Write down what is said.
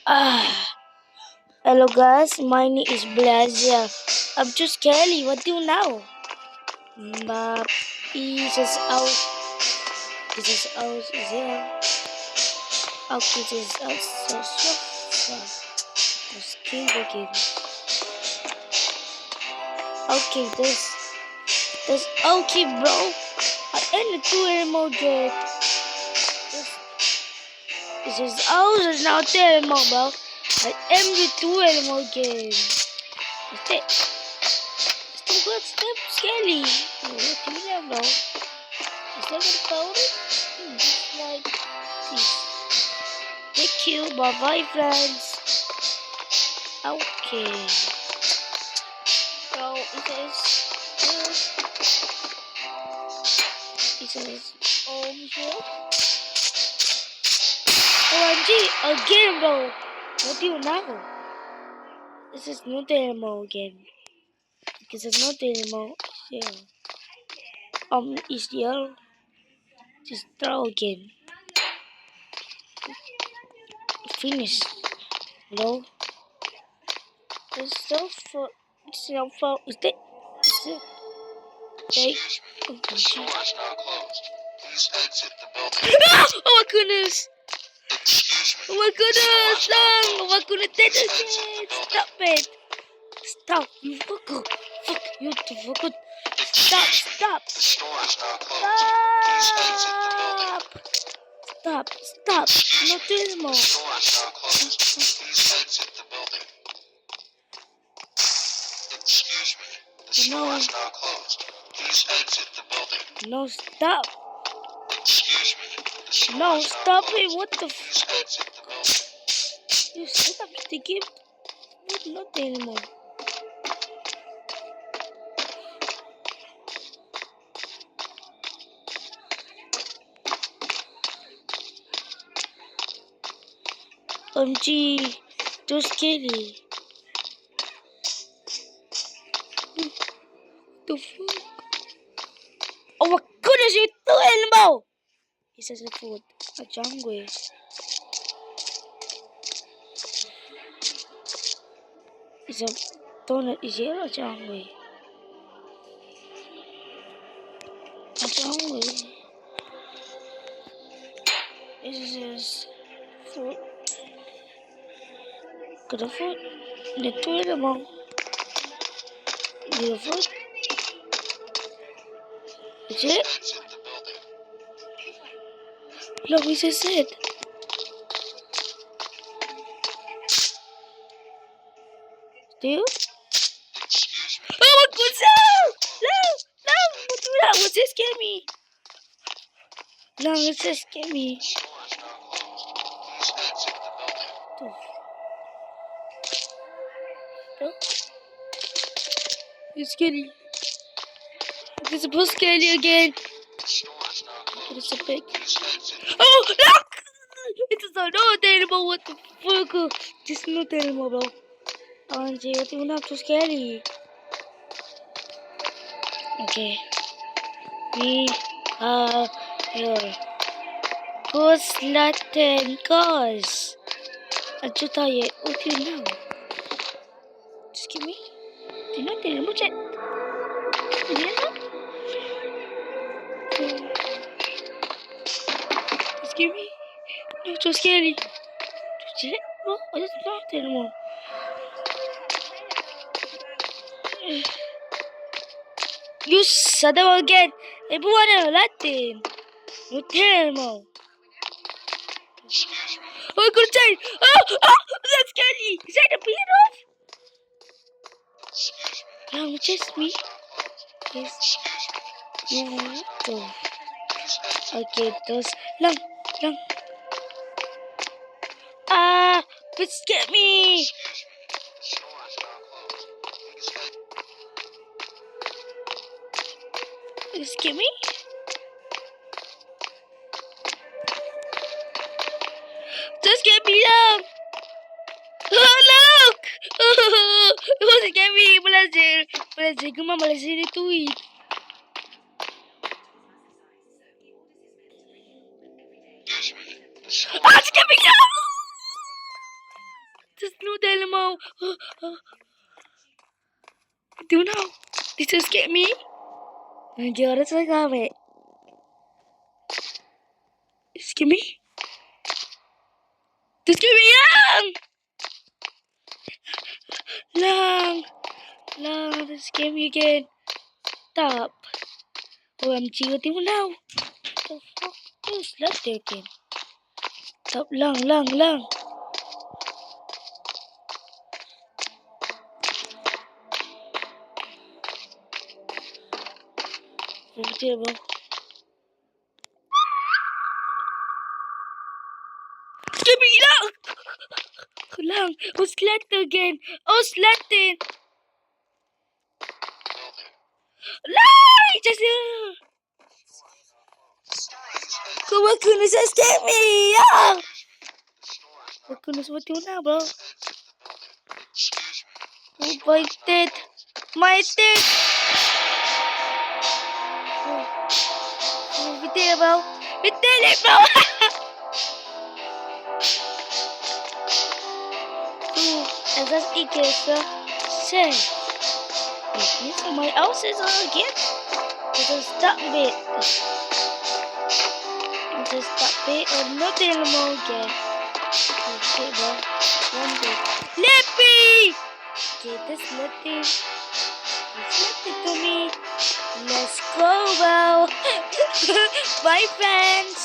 Ah, hello guys, my name is Brazli. I'm just Kelly. What do you know? But Jesus out. Jesus out is here. Okay, Jesus out. So let's keep again. Okay, this okay, bro. I ended 2 anymore game. This is out is not there anymore, bro. I ended 2 anymore game. What's that scary? What do you know? Is that what about it? Just like this. Thank you. Bye bye, friends. Okay. So it says here. OMG again, bro. What do you know? This is not anymore again. Because it's not anymore. Yeah. Is here. Just throw again. Finish. No. There's so for. It's not for. Is that? Is it? Excuse me. The store is now closed. Please exit the building. Oh my goodness! Excuse me. Oh my goodness! No! Oh my goodness! That again! Stop it! Stop! You fucker! Fuck you! The fucker! Stop! Stop! The store is now closed. Please exit the building. Stop! Stop! Not anymore. The store is now closed. Please exit the building. Excuse me. The store is now closed. Please exit the building. No, stop! Excuse me. The store No, is now stop closed. it! What the Please fuck? exit the building. You stop the game. Not anymore. OMG, too scary. The fuck? Oh my goodness, you two animal! He says a food. A jungle. It's a donut. Is here a jungle? A jungle. This is food. Got a food. The two animal. The food. Is it? Exit the building. No, we just said. Do you? Excuse me. Oh my goodness! No! Don't do that! What's this scare me? No, let's just scare me. The store is now closed. Please exit the building. It's scary. It's supposed to scare you again. The store is now closed. It's a big. Please exit. Oh, no! It's so not animal. What the fuck? Just not animal, bro. OMG, what do you not too scary? Okay. We are here. Ghost Latin cars. Acho tayo. What do you know? Just give me. Do you know the remote check? Do you know? Just give me. No, too scary. Just it? No, I just not anymore. You said it again. Everyone else Latin. No anymore. Excuse me. Oh, I'm gonna change. Oh, that's scary. Is that a beat off? Excuse me. No, just me. Yes. Excuse me. No. Please exit. Okay, those lang. Please get me. Excuse me. The store is now closed. Please exit. Please get me. Just get me down. Oh, look. It wasn't get me. Belajar. Kemana Malaysia ni tweet. Excuse me. The store Just get me down. There's no dynamo. What do now? This will scare me. Giờ nó sẽ ra vậy. Scare me. This scare me long. Long. This scare me again. Stop. OMG, what do now? The fuck? Who's left there again? Stop. Long. Terrible. Scare me long. Long. Who's left again? Who's left in? Just oh my goodness, that scared me! Ah! Oh goodness, what do you now, bro? Oh, my teeth! My teeth! Oh, we did it, bro! We did it, bro! Oh, and that's ikea, bro. Say, yes, my house is on again. Just stop it. Just stop it or nothing anymore again. Okay, bro. One day. Lippy! Okay, this Lippy. It's Lippy to me. Let's go, bro. Bye, friends.